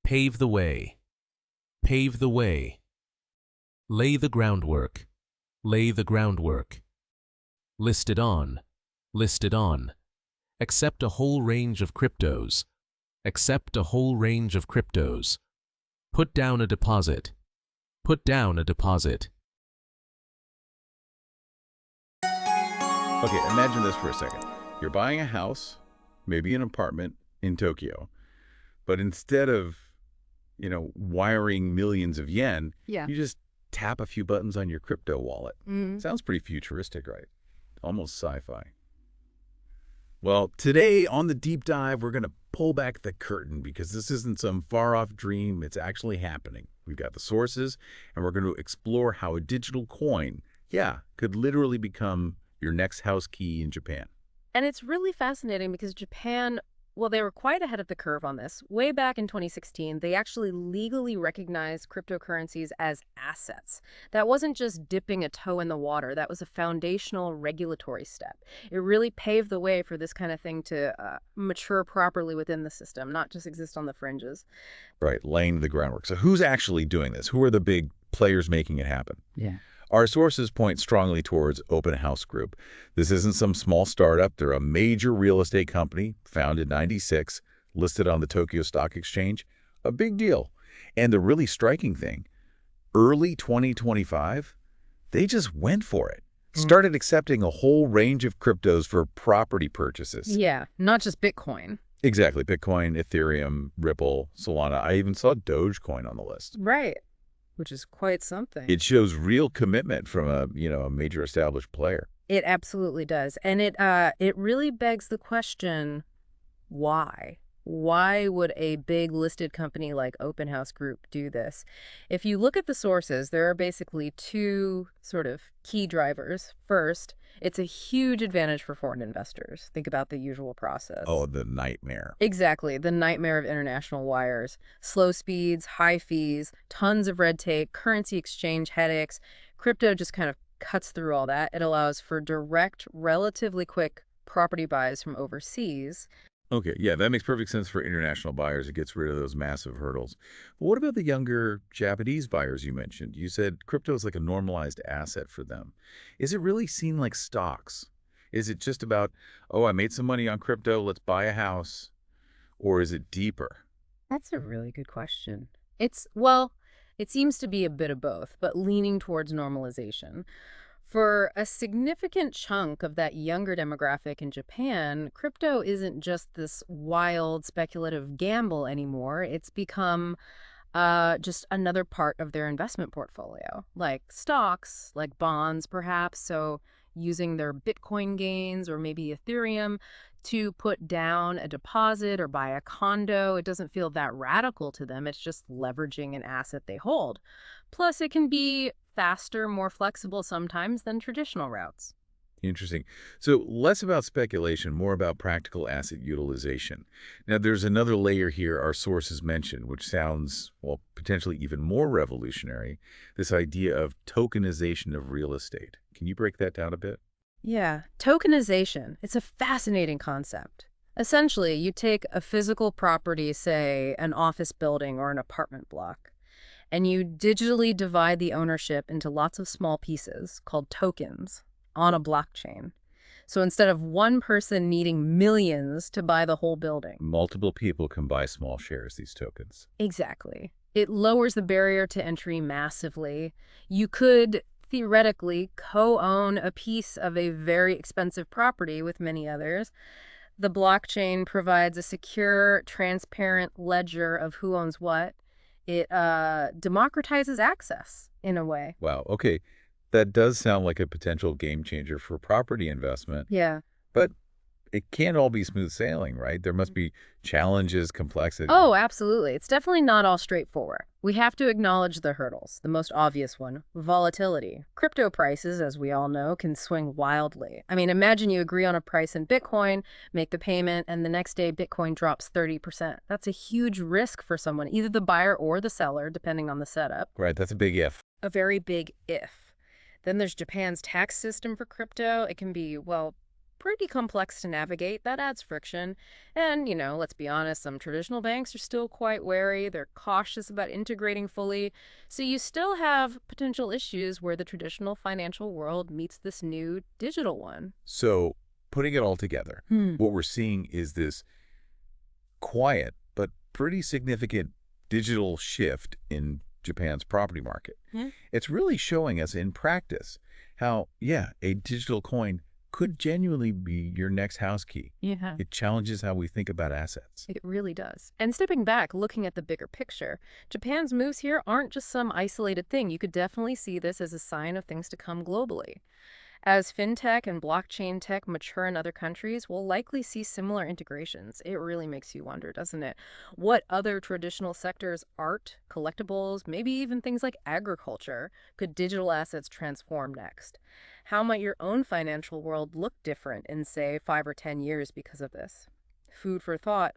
Pave the way. Pave the way. Lay the groundwork. Lay the groundwork. Listed on. Listed on. Accept a whole range of cryptos. Accept a whole range of cryptos. Put down a deposit. Put down a deposit. Okay, imagine this for a second. You're buying a house, maybe an apartment in Tokyo, but instead of, wiring millions of yen, you just tap a few buttons on your crypto wallet. Sounds pretty futuristic, right? Almost sci-fi. Well, today on the deep dive, we're going to pull back the curtain because this isn't some far-off dream. It's actually happening. We've got the sources, and we're going to explore how a digital coin, could literally become your next house key in Japan. And it's really fascinating because Japan, well, they were quite ahead of the curve on this. Way back in 2016, they actually legally recognized cryptocurrencies as assets. That wasn't just dipping a toe in the water. That was a foundational regulatory step. It really paved the way for this kind of thing to mature properly within the system, not just exist on the fringes. Right, laying the groundwork. So who's actually doing this? Who are the big players making it happen? Yeah. Our sources point strongly towards Open House Group. This isn't some small startup. They're a major real estate company, founded in '96, listed on the Tokyo Stock Exchange. A big deal. And the really striking thing, early 2025, they just went for it. Started accepting a whole range of cryptos for property purchases. Yeah, not just Bitcoin. Exactly. Bitcoin, Ethereum, Ripple, Solana. I even saw Dogecoin on the list. Right. Which is quite something. It shows real commitment from a major established player. It absolutely does. And it really begs the question, why? Why would a big listed company like Open House Group do this? If you look at the sources, there are basically two sort of key drivers. First, it's a huge advantage for foreign investors. Think about the usual process. Oh, the nightmare. Exactly. The nightmare of international wires. Slow speeds, high fees, tons of red tape, currency exchange headaches. Crypto just kind of cuts through all that. It allows for direct, relatively quick property buys from overseas. Okay, yeah, that makes perfect sense for international buyers. It gets rid of those massive hurdles. But what about the younger Japanese buyers you mentioned? You said crypto is like a normalized asset for them. Is it really seen like stocks? Is it just about, oh, I made some money on crypto, let's buy a house? Or is it deeper? That's a really good question. It seems to be a bit of both, but leaning towards normalization. For a significant chunk of that younger demographic in Japan, crypto isn't just this wild speculative gamble anymore. It's become just another part of their investment portfolio, like stocks, like bonds perhaps. So using their Bitcoin gains or maybe Ethereum to put down a deposit or buy a condo. It doesn't feel that radical to them. It's just leveraging an asset they hold. Plus, it can be faster, more flexible sometimes than traditional routes. Interesting. So less about speculation, more about practical asset utilization. Now, there's another layer here our sources mentioned, which sounds, well, potentially even more revolutionary, this idea of tokenization of real estate. Can you break that down a bit? Yeah, tokenization. It's a fascinating concept. Essentially, you take a physical property, say an office building or an apartment block, and you digitally divide the ownership into lots of small pieces called tokens on a blockchain. So instead of one person needing millions to buy the whole building. Multiple people can buy small shares, these tokens. Exactly. It lowers the barrier to entry massively. You could theoretically co-own a piece of a very expensive property with many others. The blockchain provides a secure, transparent ledger of who owns what. It democratizes access in a way. Wow. Okay. That does sound like a potential game changer for property investment. Yeah. But it can't all be smooth sailing, right? There must be challenges, complexity. Oh, absolutely. It's definitely not all straightforward. We have to acknowledge the hurdles. The most obvious one, volatility. Crypto prices, as we all know, can swing wildly. I mean, imagine you agree on a price in Bitcoin, make the payment, and the next day Bitcoin drops 30%. That's a huge risk for someone, either the buyer or the seller, depending on the setup. Right, that's a big if. A very big if. Then there's Japan's tax system for crypto. It can be, well, pretty complex to navigate. That adds friction. And, let's be honest, some traditional banks are still quite wary. They're cautious about integrating fully. So you still have potential issues where the traditional financial world meets this new digital one. So, putting it all together, what we're seeing is this quiet but pretty significant digital shift in Japan's property market. It's really showing us in practice how, a digital coin could genuinely be your next house key. Yeah. It challenges how we think about assets. It really does. And stepping back, looking at the bigger picture, Japan's moves here aren't just some isolated thing. You could definitely see this as a sign of things to come globally. As fintech and blockchain tech mature in other countries, we'll likely see similar integrations. It really makes you wonder, doesn't it? What other traditional sectors, art, collectibles, maybe even things like agriculture, could digital assets transform next? How might your own financial world look different in, say, 5 or 10 years because of this? Food for thought.